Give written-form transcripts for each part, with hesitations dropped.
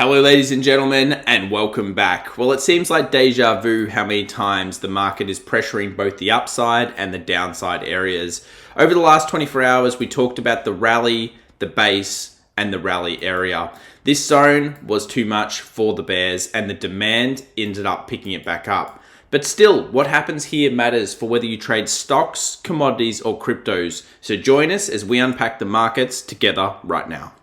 Hello ladies and gentlemen, and welcome back. Well, it seems like deja vu how many times the market is pressuring both the upside and the downside areas. Over the last 24 hours, we talked about the rally, the base, and the rally area. This zone was too much for the bears, and the demand ended up picking it back up. But still, what happens here matters for whether you trade stocks, commodities, or cryptos. So join us as we unpack the markets together right now.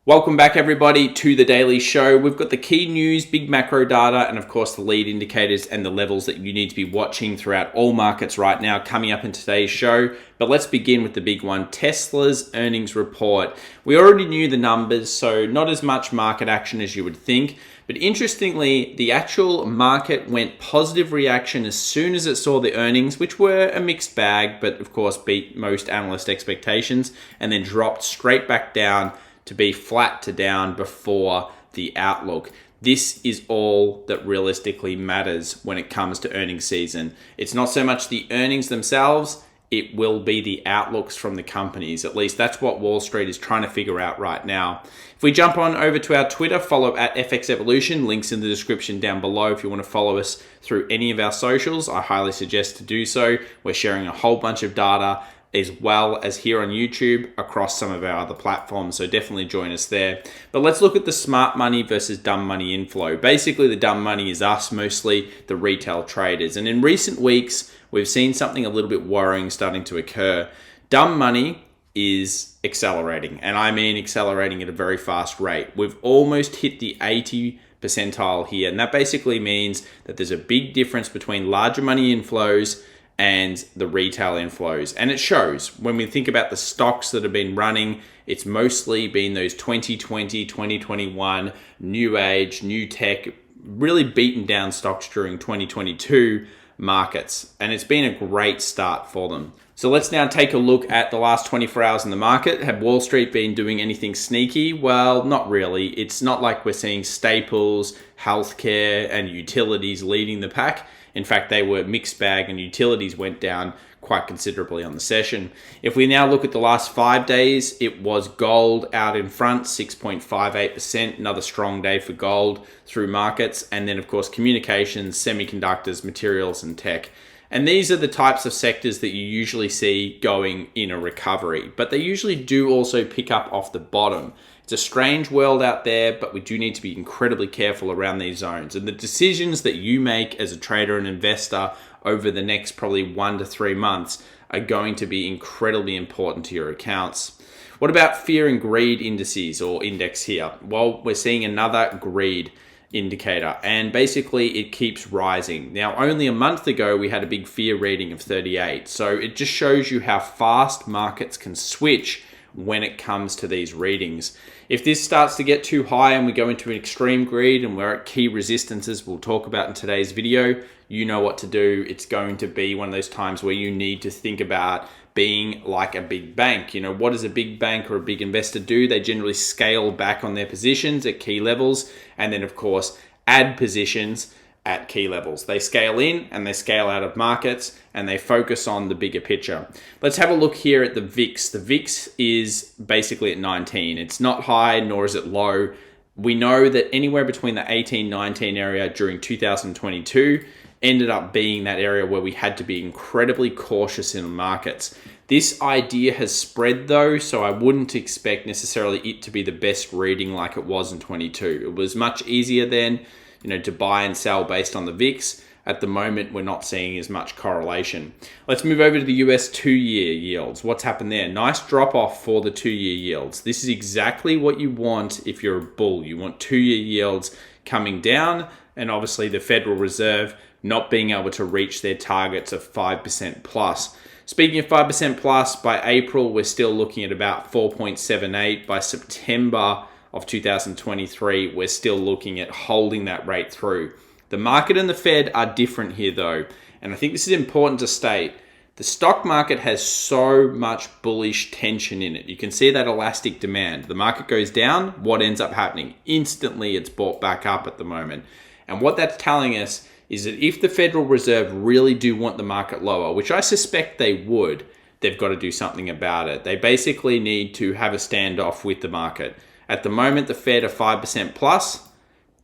Welcome back everybody to the daily show. We've got the key news, big macro data, and of course the lead indicators and the levels that you need to be watching throughout all markets right now coming up in today's show. But let's begin with the big one, Tesla's earnings report. We already knew the numbers, so not as much market action as you would think. But interestingly, the actual market went positive reaction as soon as it saw the earnings, which were a mixed bag, but of course beat most analyst expectations, and then dropped straight back down to be flat to down before the outlook. This is all that realistically matters when it comes to earnings season. It's not so much the earnings themselves, it will be the outlooks from the companies. At least that's what Wall Street is trying to figure out right now. If we jump on over to our Twitter, follow at FX Evolution, links in the description down below. If you want to follow us through any of our socials, I highly suggest to do so. We're sharing a whole bunch of data as well as here on YouTube across some of our other platforms. So definitely join us there. But let's look at the smart money versus dumb money inflow. Basically, the dumb money is us, mostly the retail traders. And in recent weeks, we've seen something a little bit worrying starting to occur. Dumb money is accelerating, and I mean accelerating at a very fast rate. We've almost hit the 80 percentile here, and that basically means that there's a big difference between larger money inflows and the retail inflows. And it shows when we think about the stocks that have been running, it's mostly been those 2020, 2021, new age, new tech, really beaten down stocks during 2022 markets. And it's been a great start for them. So let's now take a look at the last 24 hours in the market. Have Wall Street been doing anything sneaky? Well, not really. It's not like we're seeing staples, healthcare, and utilities leading the pack. In fact, they were mixed bag and utilities went down quite considerably on the session. If we now look at the last 5 days, it was gold out in front, 6.58%, another strong day for gold through markets. And then of course, communications, semiconductors, materials, and tech. And these are the types of sectors that you usually see going in a recovery, but they usually do also pick up off the bottom. It's a strange world out there, but we do need to be incredibly careful around these zones. And the decisions that you make as a trader and investor over the next probably 1 to 3 months are going to be incredibly important to your accounts. What about fear and greed indices or index here? Well, we're seeing another greed indicator, and basically it keeps rising. Now, only a month ago, we had a big fear reading of 38. So it just shows you how fast markets can switch when it comes to these readings. If this starts to get too high and we go into an extreme greed and we're at key resistances we'll talk about in today's video, you know what to do. It's going to be one of those times where you need to think about being like a big bank. You know, what does a big bank or a big investor do? They generally scale back on their positions at key levels and then of course add positions at key levels. They scale in and they scale out of markets and they focus on the bigger picture. Let's have a look here at the VIX. The VIX is basically at 19. It's not high nor is it low. We know that anywhere between the 18-19 area during 2022 ended up being that area where we had to be incredibly cautious in the markets. This idea has spread though, so I wouldn't expect necessarily it to be the best reading like it was in 22. It was much easier then, to buy and sell based on the VIX. At the moment, we're not seeing as much correlation. Let's move over to the US 2-year yields. What's happened there? Nice drop off for the 2-year yields. This is exactly what you want if you're a bull. You want 2-year yields coming down, and obviously the Federal Reserve not being able to reach their targets of 5% plus. Speaking of 5% plus, by April, we're still looking at about 4.78. By September of 2023, we're still looking at holding that rate through. The market and the Fed are different here though, and I think this is important to state. The stock market has so much bullish tension in it. You can see that elastic demand. The market goes down, what ends up happening? Instantly, it's bought back up at the moment. And what that's telling us is that if the Federal Reserve really do want the market lower, which I suspect they would, they've got to do something about it. They basically need to have a standoff with the market. At the moment, the Fed are 5% plus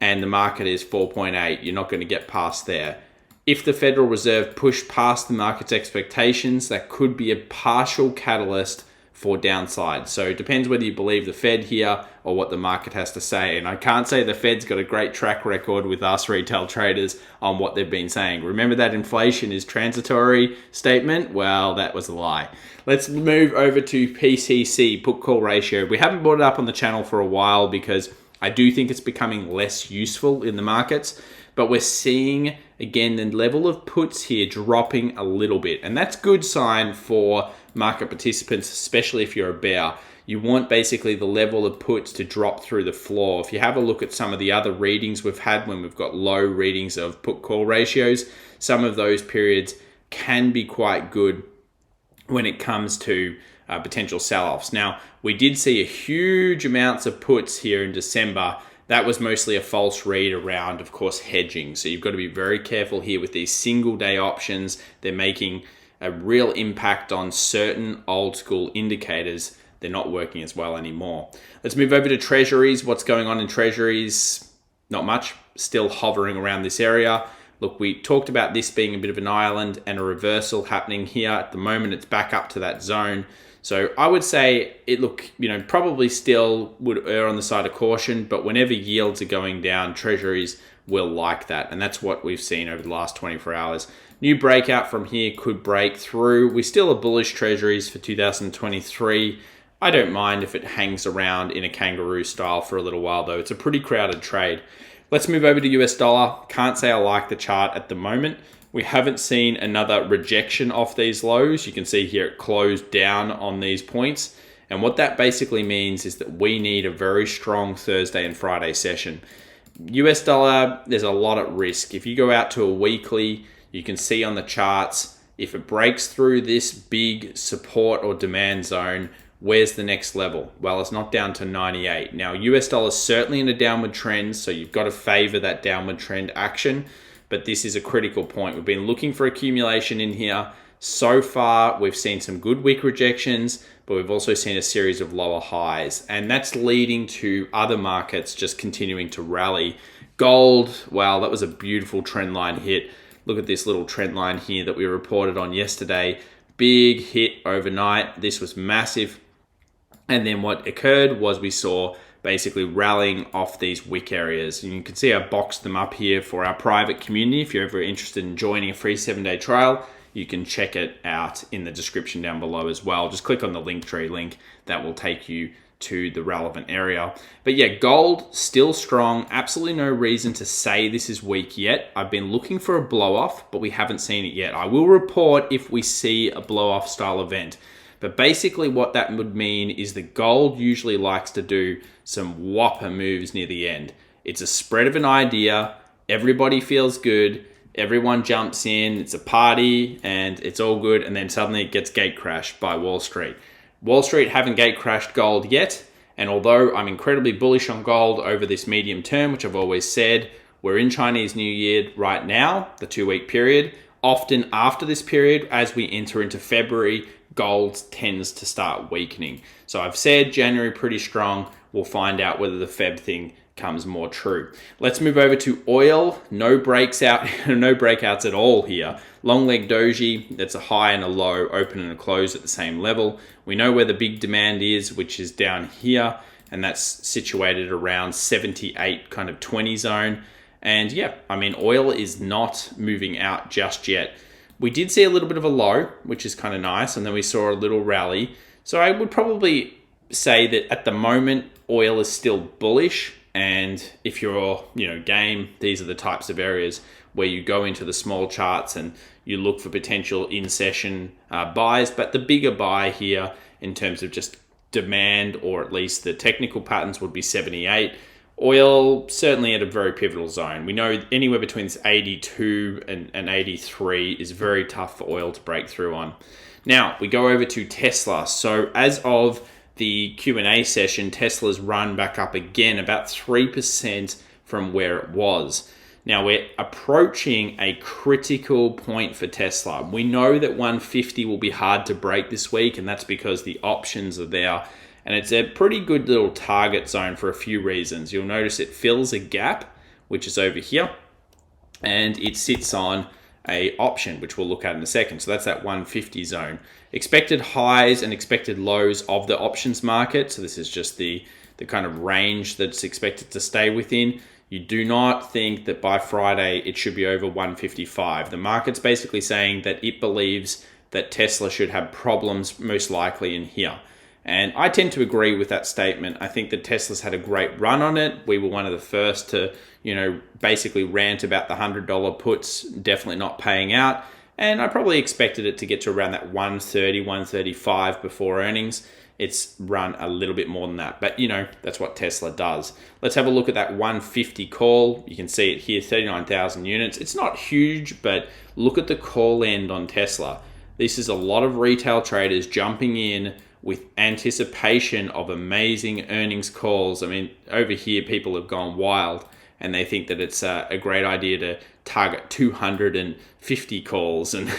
and the market is 4.8. You're not going to get past there. If the Federal Reserve pushed past the market's expectations, that could be a partial catalyst for downside. So it depends whether you believe the Fed here or what the market has to say. And I can't say the Fed's got a great track record with us retail traders on what they've been saying. Remember that inflation is transitory statement? Well, that was a lie. Let's move over to PCC, put call ratio. We haven't brought it up on the channel for a while because I do think it's becoming less useful in the markets, but we're seeing again the level of puts here dropping a little bit, and that's a good sign for market participants, especially if you're a bear. You want basically the level of puts to drop through the floor. If you have a look at some of the other readings we've had when we've got low readings of put call ratios, some of those periods can be quite good when it comes to potential sell-offs. Now, we did see a huge amounts of puts here in December. That was mostly a false read around, of course, hedging. So you've got to be very careful here with these single day options. They're making a real impact on certain old school indicators. They're not working as well anymore. Let's move over to treasuries. What's going on in treasuries? Not much, still hovering around this area. Look, we talked about this being a bit of an island and a reversal happening here. At the moment, it's back up to that zone. So I would say probably still would err on the side of caution, but whenever yields are going down, treasuries will like that. And that's what we've seen over the last 24 hours. New breakout from here could break through. We still are bullish treasuries for 2023. I don't mind if it hangs around in a kangaroo style for a little while though. It's a pretty crowded trade. Let's move over to US dollar. Can't say I like the chart at the moment. We haven't seen another rejection off these lows. You can see here it closed down on these points. And what that basically means is that we need a very strong Thursday and Friday session. US dollar, there's a lot at risk. If you go out to a weekly, you can see on the charts, if it breaks through this big support or demand zone, where's the next level? Well, it's not down to 98. Now, US dollar is certainly in a downward trend, so you've got to favor that downward trend action. But this is a critical point. We've been looking for accumulation in here. So far, we've seen some good wick rejections, but we've also seen a series of lower highs. And that's leading to other markets just continuing to rally. Gold, wow, that was a beautiful trend line hit. Look at this little trend line here that we reported on yesterday. Big hit overnight. This was massive. And then what occurred was we saw basically rallying off these wick areas. And you can see I boxed them up here for our private community. If you're ever interested in joining a free 7-day trial, you can check it out in the description down below as well. Just click on the Linktree link. That will take you to the relevant area. But yeah, gold still strong. Absolutely no reason to say this is weak yet. I've been looking for a blow off, but we haven't seen it yet. I will report if we see a blow off style event. But basically what that would mean is the gold usually likes to do some whopper moves near the end. It's a spread of an idea. Everybody feels good. Everyone jumps in. It's a party and it's all good. And then suddenly it gets gate crashed by Wall Street. Wall Street haven't gate crashed gold yet. And although I'm incredibly bullish on gold over this medium term, which I've always said, we're in Chinese New Year right now, the 2-week period. Often after this period, as we enter into February, gold tends to start weakening. So I've said January pretty strong. We'll find out whether the Feb thing comes more true. Let's move over to oil. No breaks out, no breakouts at all here. Long leg doji, that's a high and a low, open and a close at the same level. We know where the big demand is, which is down here, and that's situated around 78 kind of 20 zone. And yeah, I mean, oil is not moving out just yet. We did see a little bit of a low, which is kind of nice, and then we saw a little rally. So I would probably say that at the moment, oil is still bullish. And if you're, game, these are the types of areas where you go into the small charts and you look for potential in-session buys. But the bigger buy here in terms of just demand, or at least the technical patterns, would be 78. Oil, certainly at a very pivotal zone. We know anywhere between 82 and 83 is very tough for oil to break through on. Now, we go over to Tesla. So as of the Q&A session, Tesla's run back up again about 3% from where it was. Now we're approaching a critical point for Tesla. We know that 150 will be hard to break this week, and that's because the options are there. And it's a pretty good little target zone for a few reasons. You'll notice it fills a gap, which is over here, and it sits on a option, which we'll look at in a second. So that's that 150 zone. Expected highs and expected lows of the options market. So this is just the kind of range that's expected to stay within. You do not think that by Friday it should be over 155. The market's basically saying that it believes that Tesla should have problems most likely in here. And I tend to agree with that statement. I think that Tesla's had a great run on it. We were one of the first to, basically rant about the $100 puts definitely not paying out. And I probably expected it to get to around that 130, 135 before earnings. It's run a little bit more than that, but that's what Tesla does. Let's have a look at that 150 call. You can see it here, 39,000 units. It's not huge, but look at the call end on Tesla. This is a lot of retail traders jumping in with anticipation of amazing earnings calls. I mean, over here, people have gone wild and they think that it's a great idea to target 250 calls and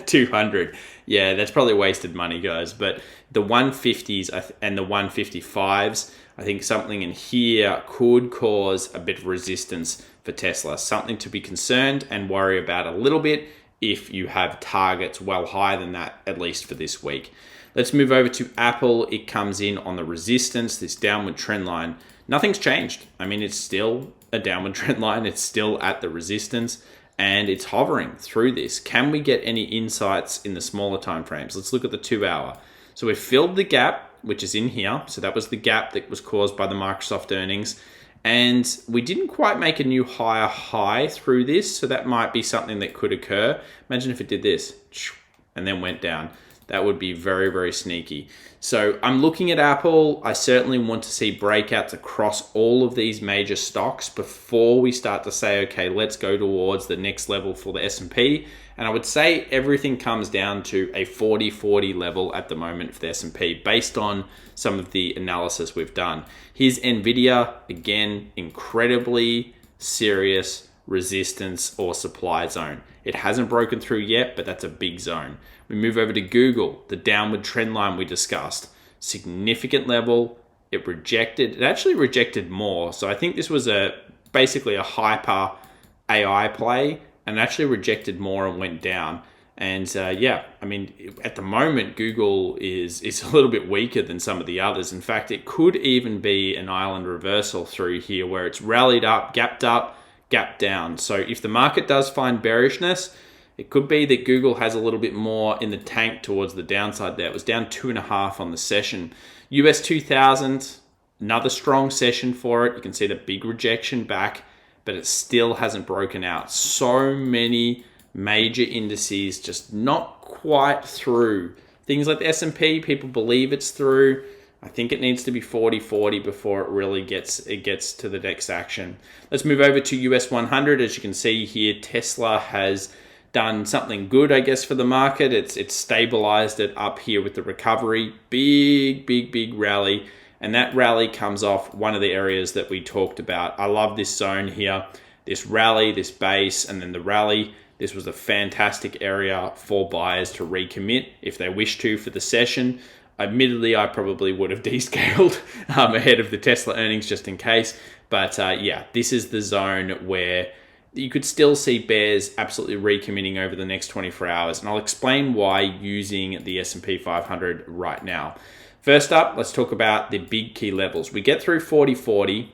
200. Yeah, that's probably wasted money, guys. But the 150s and the 155s, I think something in here could cause a bit of resistance for Tesla. Something to be concerned and worry about a little bit if you have targets well higher than that, at least for this week. Let's move over to Apple. It comes in on the resistance, this downward trend line. Nothing's changed. I mean, it's still a downward trend line. It's still at the resistance and it's hovering through this. Can we get any insights in the smaller time frames? Let's look at the 2 hour. So we've filled the gap, which is in here. So that was the gap that was caused by the Microsoft earnings. And we didn't quite make a new higher high through this. So that might be something that could occur. Imagine if it did this and then went down. That would be very, very sneaky. So I'm looking at Apple. I certainly want to see breakouts across all of these major stocks before we start to say, okay, let's go towards the next level for the S&P. And I would say everything comes down to a 40-40 level at the moment for the S&P based on some of the analysis we've done. Here's NVIDIA, again, incredibly serious resistance or supply zone. It hasn't broken through yet, but that's a big zone. We move over to Google, the downward trend line we discussed. Significant level, it actually rejected more. So I think this was basically a hyper AI play and actually rejected more and went down. And at the moment, Google is a little bit weaker than some of the others. In fact, it could even be an island reversal through here where it's rallied up, gapped down. So if the market does find bearishness, it could be that Google has a little bit more in the tank towards the downside there. It was down 2.5 on the session. US 2000, another strong session for it. You can see the big rejection back, but it still hasn't broken out. So many major indices just not quite through. Things like the S&P, people believe it's through. I think it needs to be 40-40 before it really gets to the next action. Let's move over to US 100. As you can see here, Tesla has done something good, I guess, for the market. It's stabilized it up here with the recovery. Big rally. And that rally comes off one of the areas that we talked about. I love this zone here. This rally, this base, and then the rally. This was a fantastic area for buyers to recommit if they wish to for the session. Admittedly, I probably would have descaled ahead of the Tesla earnings just in case. But this is the zone where you could still see bears absolutely recommitting over the next 24 hours. And I'll explain why using the S&P 500 right now. First up, let's talk about the big key levels. We get through 40-40.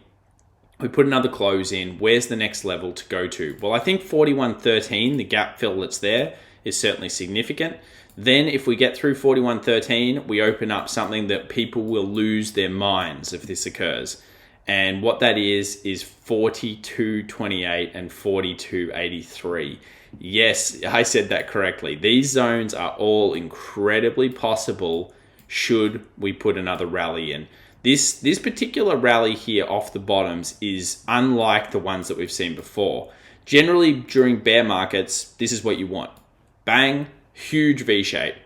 We put another close in. Where's the next level to go to? Well, I think 41.13, the gap fill that's there, is certainly significant. Then if we get through 41.13, we open up something that people will lose their minds if this occurs. And what that is 42.28 and 42.83. Yes, I said that correctly. These zones are all incredibly possible should we put another rally in. This particular rally here off the bottoms is unlike the ones that we've seen before. Generally, during bear markets, this is what you want. Bang, huge V-shape.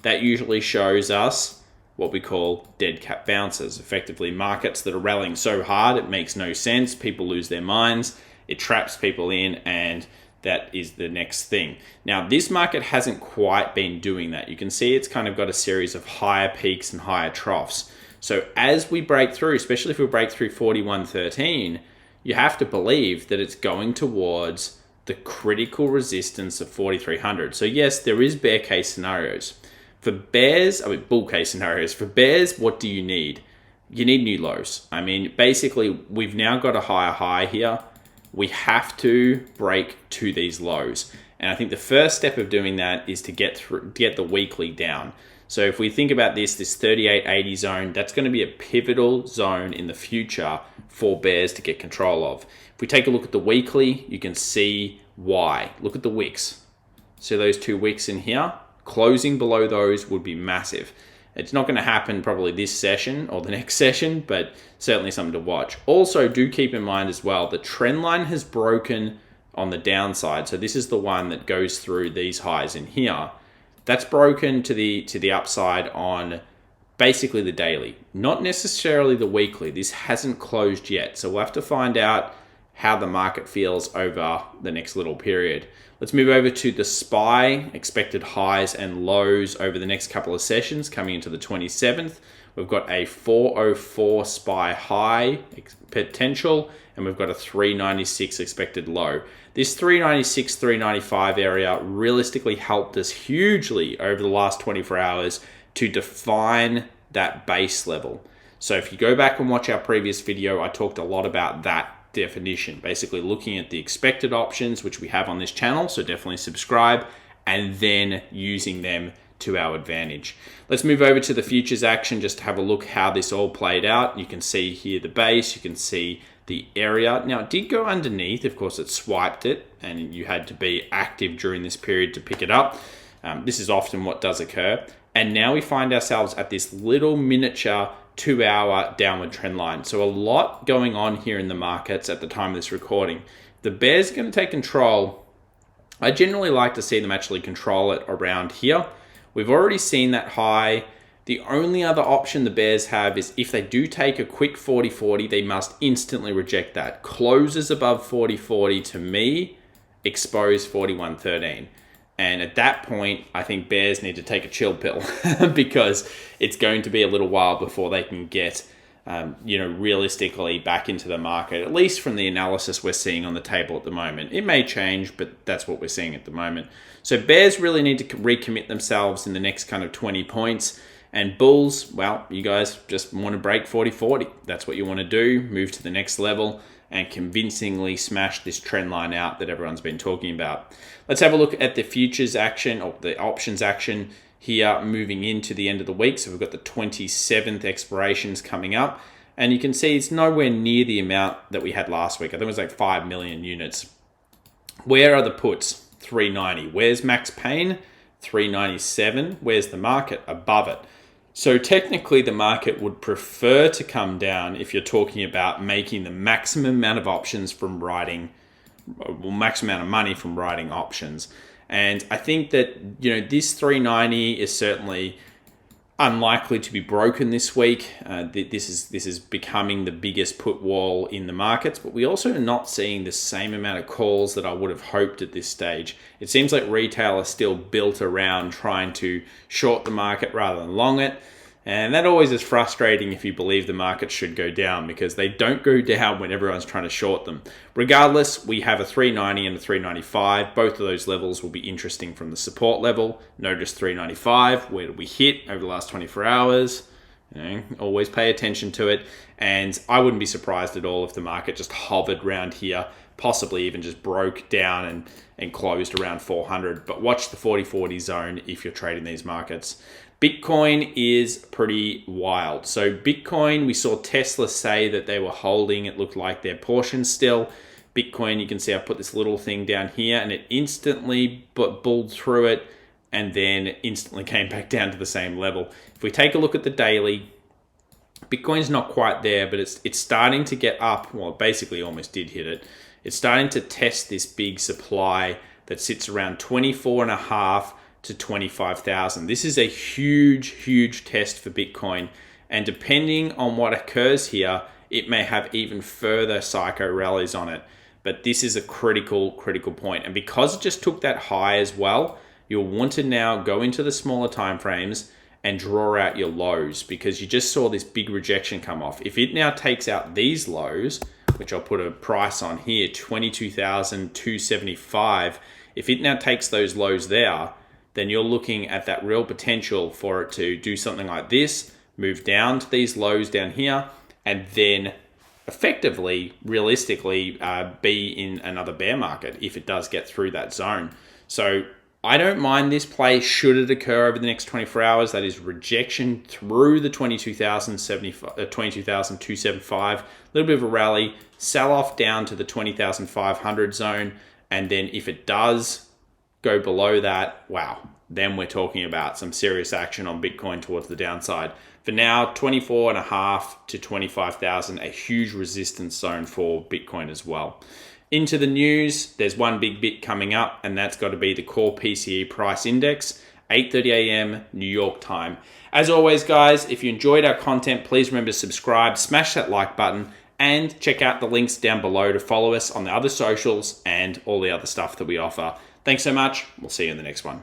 That usually shows us what we call dead cat bounces, effectively markets that are rallying so hard it makes no sense, people lose their minds, it traps people in, and that is the next thing. Now, this market hasn't quite been doing that. You can see it's kind of got a series of higher peaks and higher troughs. So as we break through, especially if we break through 41.13, you have to believe that it's going towards the critical resistance of 4,300. So yes, there is bear case scenarios. For bears, bull case scenarios. For bears, what do you need? You need new lows. I mean, basically, we've now got a higher high here. We have to break to these lows. And I think the first step of doing that is to get the weekly down. So if we think about this 38.80 zone, that's going to be a pivotal zone in the future for bears to get control of. If we take a look at the weekly, you can see why. Look at the wicks. So those two wicks in here, closing below those would be massive. It's not going to happen probably this session or the next session, but certainly something to watch. Also, do keep in mind as well, the trend line has broken on the downside. So this is the one that goes through these highs in here. That's broken to the upside on basically the daily, not necessarily the weekly. This hasn't closed yet. So we'll have to find out how the market feels over the next little period. Let's move over to the SPY, expected highs and lows over the next couple of sessions coming into the 27th. We've got a 404 SPY high potential, and we've got a 396 expected low. This 396, 395 area realistically helped us hugely over the last 24 hours to define that base level. So if you go back and watch our previous video, I talked a lot about that definition, basically looking at the expected options, which we have on this channel, so definitely subscribe, and then using them to our advantage. Let's move over to the futures action just to have a look how this all played out. You can see here the base, you can see the area. Now it did go underneath, of course it swiped it, and you had to be active during this period to pick it up. This is often what does occur. And now we find ourselves at this little miniature 2-hour downward trend line. So a lot going on here in the markets at the time of this recording. The bears are going to take control. I generally like to see them actually control it around here. We've already seen that high. The only other option the bears have is if they do take a quick 40-40, they must instantly reject that. Closes above 40-40 to me, expose 41.13. And at that point, I think bears need to take a chill pill because it's going to be a little while before they can get, realistically back into the market, at least from the analysis we're seeing on the table at the moment. It may change, but that's what we're seeing at the moment. So bears really need to recommit themselves in the next kind of 20 points. And bulls, well, you guys just want to break 40-40. That's what you want to do, move to the next level and convincingly smash this trend line out that everyone's been talking about. Let's have a look at the futures action or the options action here moving into the end of the week. So we've got the 27th expirations coming up, and you can see it's nowhere near the amount that we had last week. I think it was like 5 million units. Where are the puts? 390. Where's Max Payne? 397. Where's the market? Above it. So technically the market would prefer to come down if you're talking about making the maximum amount of options from writing, well, maximum amount of money from writing options. And I think that, this 390 is certainly unlikely to be broken this week. This is becoming the biggest put wall in the markets, but we also are not seeing the same amount of calls that I would have hoped at this stage. It seems like retail is still built around trying to short the market rather than long it. And that always is frustrating if you believe the market should go down, because they don't go down when everyone's trying to short them. Regardless, we have a 390 and a 395. Both of those levels will be interesting from the support level. Notice 395, where did we hit over the last 24 hours? Always pay attention to it. And I wouldn't be surprised at all if the market just hovered around here, possibly even just broke down and closed around 400. But watch the 40-40 zone if you're trading these markets. Bitcoin is pretty wild. So Bitcoin, we saw Tesla say that they were holding, it looked like their portion still. Bitcoin, you can see I put this little thing down here and it instantly bulled through it and then instantly came back down to the same level. If we take a look at the daily, Bitcoin's not quite there, but it's starting to get up. Well, it basically almost did hit it. It's starting to test this big supply that sits around 24.5 to 25,000. This is a huge, huge test for Bitcoin. And depending on what occurs here, it may have even further psycho rallies on it. but this is a critical point. And because it just took that high as well, you'll want to now go into the smaller time frames and draw out your lows, because you just saw this big rejection come off. If it now takes out these lows, which I'll put a price on here, 22,275, if it now takes those lows there, then you're looking at that real potential for it to do something like this, move down to these lows down here, and then effectively, realistically, be in another bear market if it does get through that zone. So I don't mind this play should it occur over the next 24 hours. That is rejection through the 22,275, a little bit of a rally, sell off down to the 20,500 zone. And then if it does go below that, wow, then we're talking about some serious action on Bitcoin towards the downside. For now, 24.5 to 25,000, a huge resistance zone for Bitcoin as well. Into the news, there's one big bit coming up, and that's got to be the core PCE price index, 8:30 a.m. New York time. As always, guys, if you enjoyed our content, please remember to subscribe, smash that like button, and check out the links down below to follow us on the other socials and all the other stuff that we offer. Thanks so much. We'll see you in the next one.